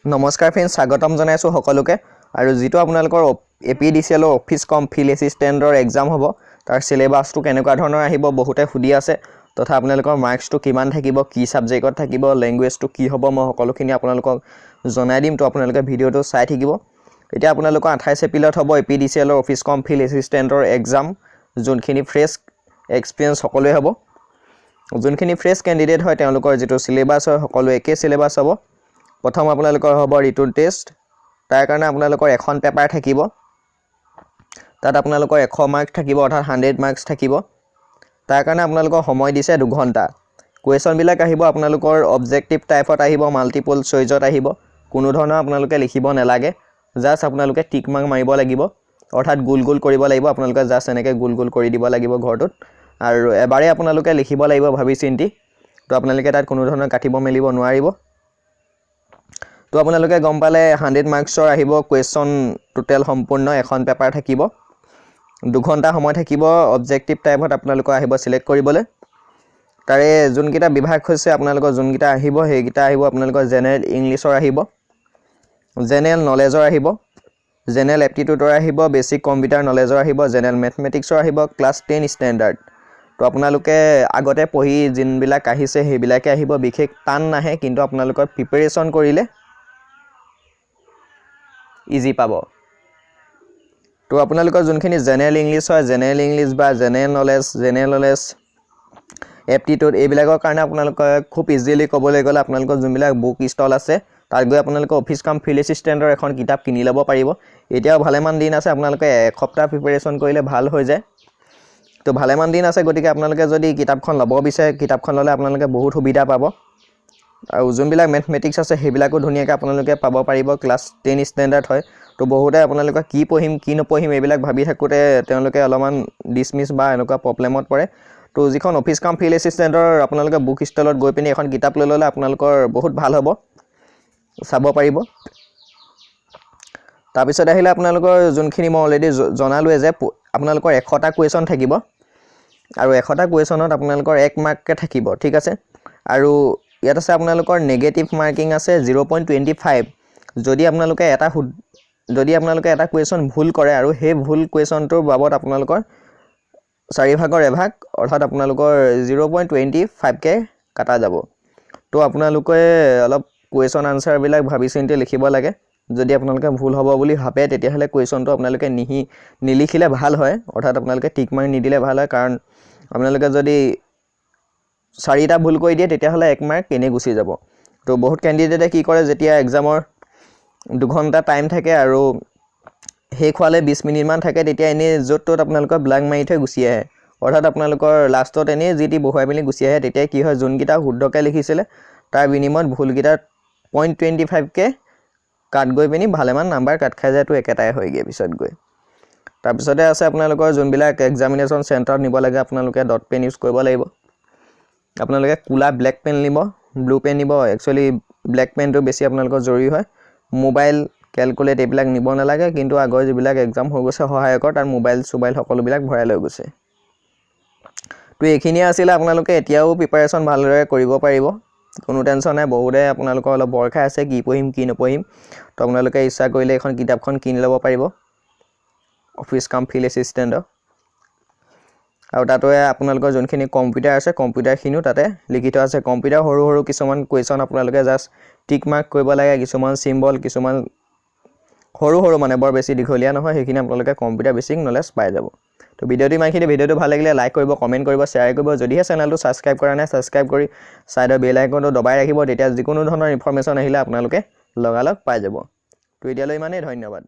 নমস্কাৰ ফ্ৰেণ্ডছ, স্বাগতম জনাইছোঁ সকলোকে। আৰু যিটো আপোনালোকৰ APDCL অফিচ কম ফিল্ড এছিষ্টেণ্টৰ এক্সাম হ'ব, তাৰ চিলেবাছটো কেনেকুৱা ধৰণৰ আহিব বহুতে সুধি আছে, তথা আপোনালোকৰ মাৰ্কছটো কিমান থাকিব, কি ছাবজেক্টত থাকিব, লেংগুৱেজটো কি হ'ব, মই সকলোখিনি আপোনালোকক জনাই দিম। তো আপোনালোকে ভিডিঅ'টো চাই থাকিব। এতিয়া আপোনালোকৰ 28 এপ্ৰিলত হ'ব APDCL অফিচ কম ফিল্ড এছিষ্টেণ্টৰ এক্সাম, যোনখিনি ফ্ৰেছ এক্সপিৰিয়েঞ্চ সকলোৱে হ'ব। যোনখিনি ফ্ৰেছ কেণ্ডিডেট হয় তেওঁলোকৰ যিটো চিলেবাছ হয় সকলো একে চিলেবাছ হ'ব। প্ৰথম আপোনালোকৰ হ'ব ৰিটন টেষ্ট, তাৰ কাৰণে আপোনালোকৰ এখন পেপাৰ থাকিব, তাত আপোনালোকৰ 100 মাৰ্ক থাকিব, অৰ্থাৎ 100 মাৰ্কছ থাকিব। তাৰ কাৰণে আপোনালোকৰ সময় দিছে 2 ঘণ্টা। কুৱেশ্যনবিলাক আহিব আপোনালোকৰ অবজেক্টিভ টাইপত আহিব, মাল্টিপল চইজত আহিব। কোনো ধৰণৰ আপোনালোকে লিখিব নালাগে, জাষ্ট আপোনালোকে টিক মাৰ্ক মাৰিব লাগিব, অৰ্থাৎ গোল গোল কৰিব লাগিব। আপোনালোকে জাষ্ট এনেকৈ গোল গোল কৰি দিব লাগিব ঘৰটোত, আৰু এবাৰে আপোনালোকে লিখিব লাগিব ভাবি চিন্তি। তো আপোনালোকে তাত কোনো ধৰণৰ কাটিব মেলিব নোৱাৰিব। তো আপোনালোকে গম পালে 100 মাৰ্কছৰ আহিব কুৱেশ্যন টোটেল সম্পূৰ্ণ এখন পেপাৰ থাকিব, 2 ঘণ্টা সময় থাকিব। অবজেক্টিভ টাইপত আপোনালোকৰ আহিব চিলেক্ট কৰিবলৈ। তাৰে যোনকেইটা বিভাগ হৈছে আপোনালোকৰ যোনকেইটা আহিব সেইকেইটা আহিব আপোনালোকৰ জেনেৰেল ইংলিছৰ আহিব, জেনেৰেল নলেজৰ আহিব, জেনেৰেল এপ্টিটিউডৰ আহিব, বেছিক কম্পিউটাৰ নলেজৰ আহিব, জেনেৰেল মেথমেটিক্সৰ আহিব, ক্লাছ 10 ষ্টেণ্ডাৰ্ড। তো আপোনালোকে আগতে পঢ়ি যোনবিলাক আহিছে সেইবিলাকে আহিব, বিশেষ টান নাহে, কিন্তু আপোনালোকৰ প্ৰিপেৰেশ্যন কৰিলে ইজি পাব। তো আপোনালোকৰ যোনখিনি জেনেৰেল ইংলিছ হয়, জেনেৰেল ইংলিছ বা জেনেৰেল নলেজ, এপ্টিটিউড, এইবিলাকৰ কাৰণে আপোনালোকে খুব ইজিলি ক'বলৈ গ'লে আপোনালোকৰ যোনবিলাক বুক ষ্টল আছে তাত গৈ আপোনালোকে অফিচ কাম ফিল্ড এছিষ্টেণ্টৰ এখন কিতাপ কিনি ল'ব পাৰিব। এতিয়াও ভালেমান দিন আছে, আপোনালোকে এসপ্তাহ প্ৰিপেৰেশ্যন কৰিলে ভাল হৈ যায়। তো ভালেমান দিন আছে, গতিকে আপোনালোকে যদি কিতাপখন ল'ব বিচাৰে, কিতাপখন ল'লে আপোনালোকে বহুত সুবিধা পাব। আৰু যোনবিলাক মেথমেটিক্স আছে সেইবিলাকো ধুনীয়াকৈ আপোনালোকে পাব পাৰিব, ক্লাছ 10 ষ্টেণ্ডাৰ্ড হয়। তো বহুতে আপোনালোকে কি পঢ়িম কি নপঢ়িম এইবিলাক ভাবি থাকোঁতে তেওঁলোকে অলপমান ডিছমিছ বা এনেকুৱা প্ৰব্লেমত পৰে। তো যিখন অফিচ কাম ফিল্ড এছিষ্টেণ্টৰ আপোনালোকে বুক ষ্টলত গৈ পিনি এখন কিতাপ লৈ ল'লে আপোনালোকৰ বহুত ভাল হ'ব, চাব পাৰিব। তাৰপিছত আহিলে আপোনালোকৰ যোনখিনি মই অলৰেডি জনালোৱে যে আপোনালোকৰ 100টা কুৱেশ্যন থাকিব, আৰু 100টা কুৱেশ্যনত আপোনালোকৰ 1 মাৰ্ককৈ থাকিব, ঠিক আছে। আৰু ইয়াত আছে আপোনালোকৰ নেগেটিভ মাৰ্কিং আছে 0.25। যদি আপোনালোকে এটা কুৱেশ্যন ভুল কৰে আৰু সেই ভুল কুৱেশ্যনটোৰ বাবদ আপোনালোকৰ 4 ভাগৰ এভাগ, অৰ্থাৎ আপোনালোকৰ 0.25কৈ কাটা যাব। তো আপোনালোকে অলপ কুৱেশ্যন আনচাৰবিলাক ভাবি চিন্তি লিখিব লাগে। যদি আপোনালোকে ভুল হ'ব বুলি ভাবে তেতিয়াহ'লে কুৱেশ্যনটো আপোনালোকে নিলিখিলে ভাল হয়, অৰ্থাৎ আপোনালোকে টিক মাৰি নিদিলে ভাল হয়। কাৰণ আপোনালোকে যদি 4টা ভুল কৰি দিয়ে তেতিয়াহ'লে 1 মাৰ্ক এনেই গুচি যাব। তো বহুত কেণ্ডিডেটে কি কৰে, যেতিয়া এক্সামৰ 2 ঘণ্টা টাইম থাকে আৰু শেষ হোৱালে 20 মিনিটমান থাকে, তেতিয়া এনেই য'ত ত'ত আপোনালোকৰ ব্লাংক মাৰি থৈ গুচি আহে, অৰ্থাৎ আপোনালোকৰ লাষ্টত এনেই যি টি বহুৱাই পিনি গুচি আহে। তেতিয়া কি হয়, যোনকেইটা শুদ্ধকৈ লিখিছিলে তাৰ বিনিময়ত ভুলকেইটাত 0.25কৈ কাট গৈ পিনি ভালেমান নাম্বাৰ কাট খাই যায়তো একেটাই হয়গৈ পিছত গৈ। তাৰপিছতে আছে আপোনালোকৰ যোনবিলাক এক্সামিনেশ্যন চেণ্টাৰত নিব লাগে আপোনালোকে ডট পেন ইউজ কৰিব লাগিব। আপোনালোকে ক'লা ব্লেক পেন নিব, ব্লু পেন নিব। একচুৱেলি ব্লেক পেনটো বেছি আপোনালোকৰ জৰুৰী হয়। মোবাইল, কেলকুলেট এইবিলাক নিব নালাগে, কিন্তু আগৰ যিবিলাক এক্সাম হৈ গৈছে সহায়কৰ তাত মোবাইল সকলোবিলাক ভৰাই লৈ গৈছে। তো এইখিনিয়ে আছিলে, আপোনালোকে এতিয়াও প্ৰিপাৰেশ্যন ভালদৰে কৰিব পাৰিব, কোনো টেনশ্যন নাই। বহুতে আপোনালোকৰ অলপ ভয় খাই আছে কি পঢ়িম কি নপঢ়িম। তো আপোনালোকে ইচ্ছা কৰিলে এখন কিতাপখন কিনি ল'ব পাৰিব অফিচ কাম ফিল্ড এছিষ্টেণ্টৰ। আৰু তাতে আপোনালোকৰ যোনখিনি কম্পিউটাৰ আছে কম্পিউটাৰখিনিও তাতে লিখি থোৱা আছে। কম্পিউটাৰ সৰু সৰু কিছুমান কুৱেশ্যন আপোনালোকে জাষ্ট টিক মাৰ্ক কৰিব লাগে, কিছুমান চিম্বল, কিছুমান সৰু মানে বৰ বেছি দীঘলীয়া নহয়, সেইখিনি আপোনালোকে কম্পিউটাৰ বেছিক নলেজ পাই যাব। তো ভিডিঅ'টো ইমানখিনি। ভিডিঅ'টো ভাল লাগিলে লাইক কৰিব, কমেণ্ট কৰিব, শ্বেয়াৰ কৰিব। যদিহে চেনেলটো ছাবস্ক্ৰাইব কৰা নাই, ছাবস্ক্ৰাইব কৰি ছাইডৰ বেল আইকনটো দবাই ৰাখিব, তেতিয়া যিকোনো ধৰণৰ ইনফৰমেশ্যন আহিলে আপোনালোকে লগালগ পাই যাব। তো এতিয়ালৈ ইমানেই, ধন্যবাদ।